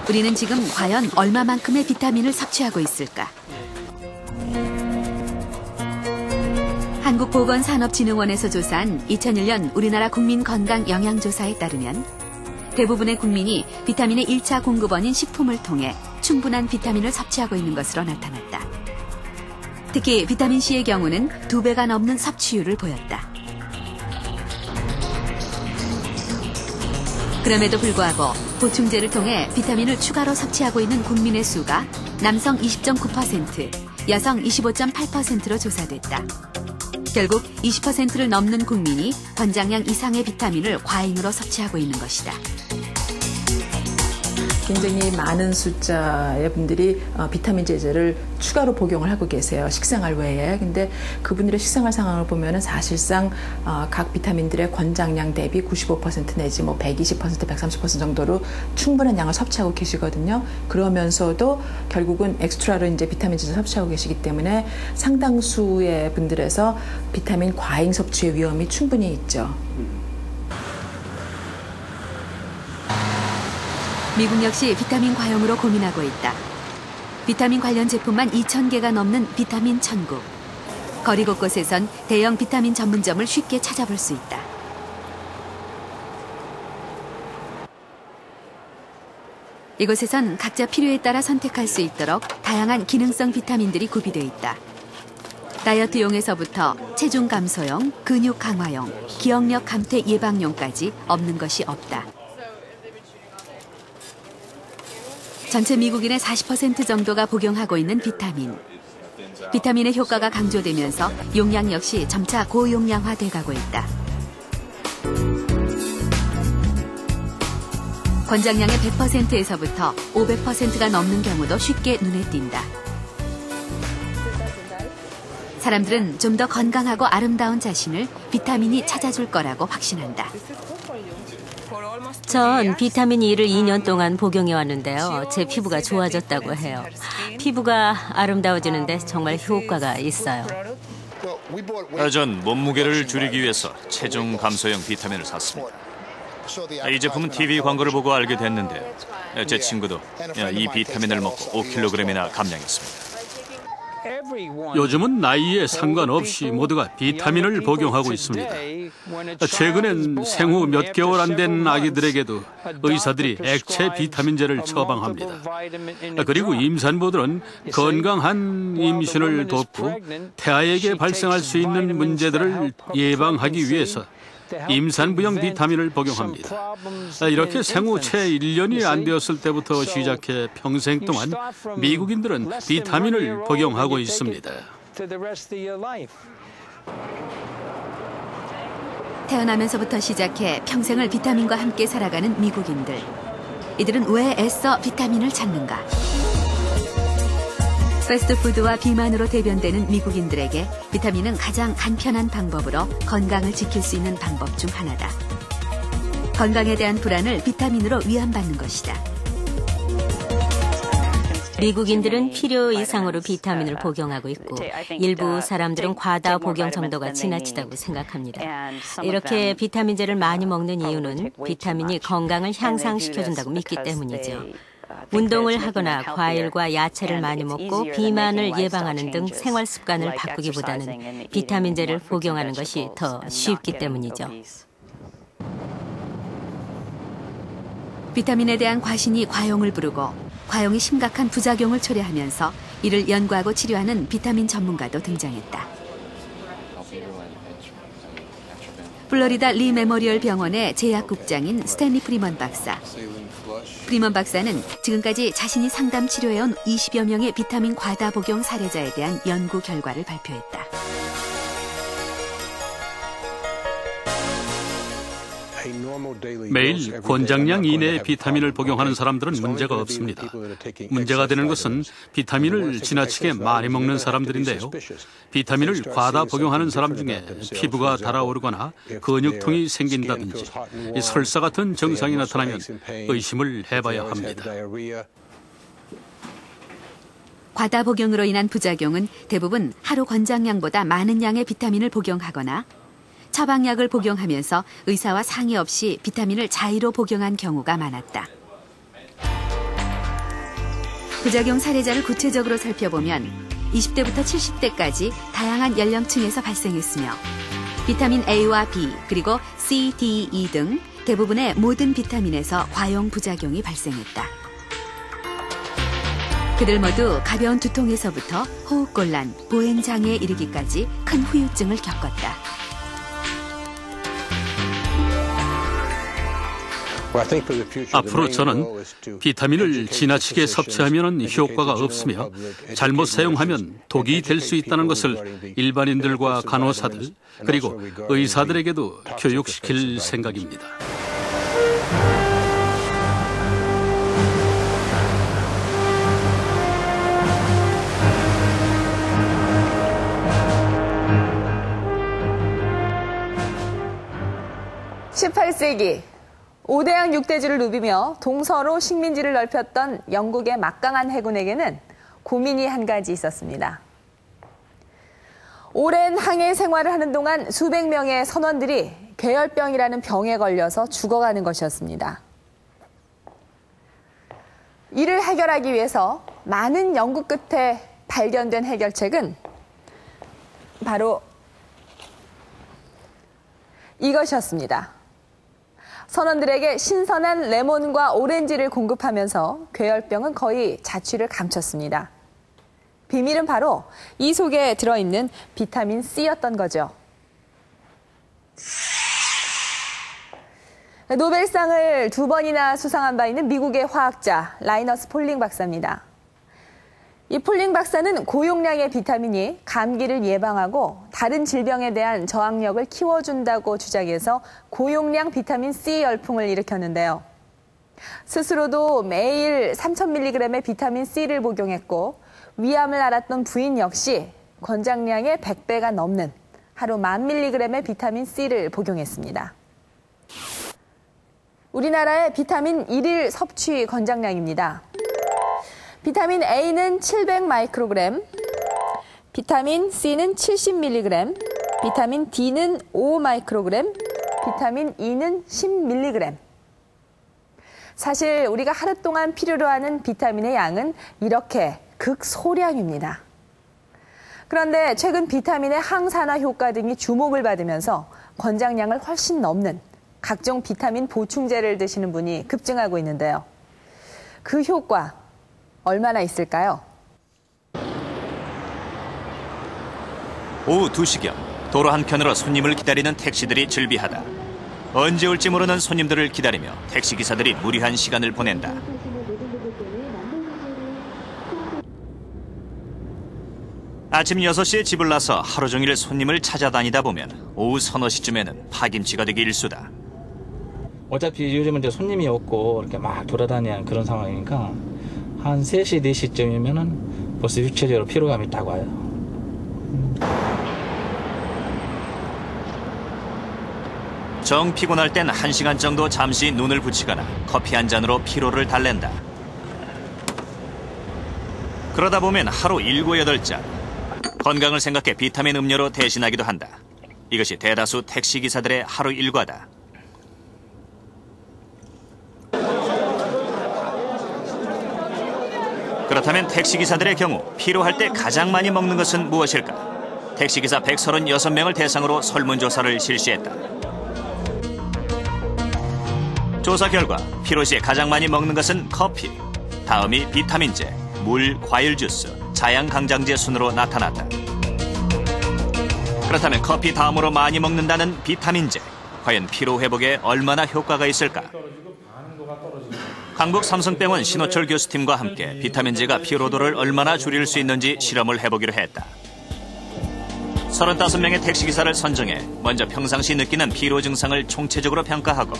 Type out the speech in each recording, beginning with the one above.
우리는 지금 과연 얼마만큼의 비타민을 섭취하고 있을까? 한국보건산업진흥원에서 조사한 2001년 우리나라 국민건강영양조사에 따르면 대부분의 국민이 비타민의 1차 공급원인 식품을 통해 충분한 비타민을 섭취하고 있는 것으로 나타났다. 특히 비타민C의 경우는 2배가 넘는 섭취율을 보였다. 그럼에도 불구하고 보충제를 통해 비타민을 추가로 섭취하고 있는 국민의 수가 남성 20.9%, 여성 25.8%로 조사됐다. 결국 20%를 넘는 국민이 권장량 이상의 비타민을 과잉으로 섭취하고 있는 것이다. 굉장히 많은 숫자의 분들이 비타민 제제를 추가로 복용을 하고 계세요. 식생활 외에. 근데 그분들의 식생활 상황을 보면은 사실상 각 비타민들의 권장량 대비 95% 내지 뭐 120%, 130% 정도로 충분한 양을 섭취하고 계시거든요. 그러면서도 결국은 엑스트라로 이제 비타민 제제 섭취하고 계시기 때문에 상당수의 분들에서 비타민 과잉 섭취의 위험이 충분히 있죠. 미국 역시 비타민 과용으로 고민하고 있다. 비타민 관련 제품만 2,000개가 넘는 비타민 천국. 거리 곳곳에선 대형 비타민 전문점을 쉽게 찾아볼 수 있다. 이곳에선 각자 필요에 따라 선택할 수 있도록 다양한 기능성 비타민들이 구비되어 있다. 다이어트용에서부터 체중 감소용, 근육 강화용, 기억력 감퇴 예방용까지 없는 것이 없다. 전체 미국인의 40% 정도가 복용하고 있는 비타민. 비타민의 효과가 강조되면서 용량 역시 점차 고용량화돼 가고 있다. 권장량의 100%에서부터 500%가 넘는 경우도 쉽게 눈에 띈다. 사람들은 좀 더 건강하고 아름다운 자신을 비타민이 찾아줄 거라고 확신한다. 전 비타민 E를 2년 동안 복용해 왔는데요. 제 피부가 좋아졌다고 해요. 피부가 아름다워지는데 정말 효과가 있어요. 전 몸무게를 줄이기 위해서 체중 감소용 비타민을 샀습니다. 이 제품은 TV 광고를 보고 알게 됐는데 제 친구도 이 비타민을 먹고 5kg이나 감량했습니다. 요즘은 나이에 상관없이 모두가 비타민을 복용하고 있습니다. 최근엔 생후 몇 개월 안 된 아기들에게도 의사들이 액체 비타민제를 처방합니다. 그리고 임산부들은 건강한 임신을 돕고 태아에게 발생할 수 있는 문제들을 예방하기 위해서 임산부용 비타민을 복용합니다. 이렇게 생후 채 1년이 안 되었을 때부터 시작해 평생 동안 미국인들은 비타민을 복용하고 있습니다. 태어나면서부터 시작해 평생을 비타민과 함께 살아가는 미국인들. 이들은 왜 애써 비타민을 찾는가? 패스트푸드와 비만으로 대변되는 미국인들에게 비타민은 가장 간편한 방법으로 건강을 지킬 수 있는 방법 중 하나다. 건강에 대한 불안을 비타민으로 위안받는 것이다. 미국인들은 필요 이상으로 비타민을 복용하고 있고 일부 사람들은 과다 복용 정도가 지나치다고 생각합니다. 이렇게 비타민제를 많이 먹는 이유는 비타민이 건강을 향상시켜준다고 믿기 때문이죠. 운동을 하거나 과일과 야채를 많이 먹고 비만을 예방하는 등 생활 습관을 바꾸기보다는 비타민제를 복용하는 것이 더 쉽기 때문이죠. 비타민에 대한 과신이 과용을 부르고 과용이 심각한 부작용을 초래하면서 이를 연구하고 치료하는 비타민 전문가도 등장했다. 플로리다 리 메모리얼 병원의 제약국장인 스탠리 프리먼 박사. 프리먼 박사는 지금까지 자신이 상담 치료해온 20여 명의 비타민 과다 복용 사례자에 대한 연구 결과를 발표했다. 매일 권장량 이내의 비타민을 복용하는 사람들은 문제가 없습니다. 문제가 되는 것은 비타민을 지나치게 많이 먹는 사람들인데요. 비타민을 과다 복용하는 사람 중에 피부가 달아오르거나 근육통이 생긴다든지 설사 같은 증상이 나타나면 의심을 해봐야 합니다. 과다 복용으로 인한 부작용은 대부분 하루 권장량보다 많은 양의 비타민을 복용하거나 처방약을 복용하면서 의사와 상의 없이 비타민을 자의로 복용한 경우가 많았다. 부작용 사례자를 구체적으로 살펴보면 20대부터 70대까지 다양한 연령층에서 발생했으며 비타민 A와 B 그리고 C, D, E 등 대부분의 모든 비타민에서 과용 부작용이 발생했다. 그들 모두 가벼운 두통에서부터 호흡곤란, 보행장애에 이르기까지 큰 후유증을 겪었다. 앞으로 저는 비타민을 지나치게 섭취하면 효과가 없으며 잘못 사용하면 독이 될 수 있다는 것을 일반인들과 간호사들 그리고 의사들에게도 교육시킬 생각입니다. (18세기) 5대양 6대주를 누비며 동서로 식민지를 넓혔던 영국의 막강한 해군에게는 고민이 한 가지 있었습니다. 오랜 항해 생활을 하는 동안 수백 명의 선원들이 괴혈병이라는 병에 걸려서 죽어가는 것이었습니다. 이를 해결하기 위해서 많은 연구 끝에 발견된 해결책은 바로 이것이었습니다. 선원들에게 신선한 레몬과 오렌지를 공급하면서 괴혈병은 거의 자취를 감췄습니다. 비밀은 바로 이 속에 들어있는 비타민 C였던 거죠. 노벨상을 2번이나 수상한 바 있는 미국의 화학자 라이너스 폴링 박사입니다. 이 폴링 박사는 고용량의 비타민이 감기를 예방하고 다른 질병에 대한 저항력을 키워준다고 주장해서 고용량 비타민 C 열풍을 일으켰는데요. 스스로도 매일 3,000mg의 비타민 C를 복용했고 위암을 앓았던 부인 역시 권장량의 100배가 넘는 하루 10,000mg의 비타민 C를 복용했습니다. 우리나라의 비타민 1일 섭취 권장량입니다. 비타민 A는 700마이크로그램, 비타민 C는 70mg, 비타민 D는 5마이크로그램, 비타민 E는 10mg. 사실 우리가 하루 동안 필요로 하는 비타민의 양은 이렇게 극소량입니다. 그런데 최근 비타민의 항산화 효과 등이 주목을 받으면서 권장량을 훨씬 넘는 각종 비타민 보충제를 드시는 분이 급증하고 있는데요. 그 효과 얼마나 있을까요? 오후 2시경 도로 한켠으로 손님을 기다리는 택시들이 즐비하다. 언제 올지 모르는 손님들을 기다리며 택시기사들이 무리한 시간을 보낸다. 아침 6시에 집을 나서 하루 종일 손님을 찾아다니다 보면 오후 서너 시쯤에는 파김치가 되기 일쑤다. 어차피 요즘은 이제 손님이 없고 이렇게 막 돌아다니는 그런 상황이니까 한 3시, 4시쯤이면은 벌써 육체적으로 피로감이 딱 와요. 정 피곤할 땐 1시간 정도 잠시 눈을 붙이거나 커피 한 잔으로 피로를 달랜다. 그러다 보면 하루 7, 8잔. 건강을 생각해 비타민 음료로 대신하기도 한다. 이것이 대다수 택시기사들의 하루 일과다. 그렇다면 택시기사들의 경우 필요할 때 가장 많이 먹는 것은 무엇일까? 택시기사 136명을 대상으로 설문조사를 실시했다. 조사 결과 피로 시에 가장 많이 먹는 것은 커피, 다음이 비타민제, 물, 과일 주스, 자양강장제 순으로 나타났다. 그렇다면 커피 다음으로 많이 먹는다는 비타민제, 과연 피로 회복에 얼마나 효과가 있을까? 한국 삼성병원 신호철 교수팀과 함께 비타민제가 피로도를 얼마나 줄일 수 있는지 실험을 해보기로 했다. 35명의 택시기사를 선정해 먼저 평상시 느끼는 피로 증상을 총체적으로 평가하고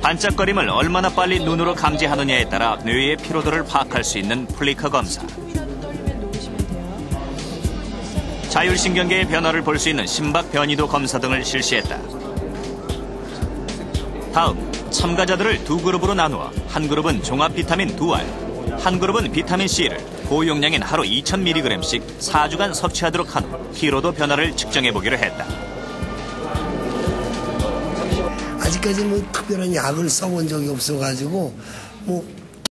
반짝거림을 얼마나 빨리 눈으로 감지하느냐에 따라 뇌의 피로도를 파악할 수 있는 플리커 검사, 자율신경계의 변화를 볼 수 있는 심박 변이도 검사 등을 실시했다. 다음, 참가자들을 2그룹으로 나누어 한 그룹은 종합 비타민 2알, 한 그룹은 비타민 C를 고용량인 하루 2,000mg씩 4주간 섭취하도록 한 후 피로도 변화를 측정해보기로 했다. 아직까지 뭐 특별한 약을 써본 적이 없어가지고 뭐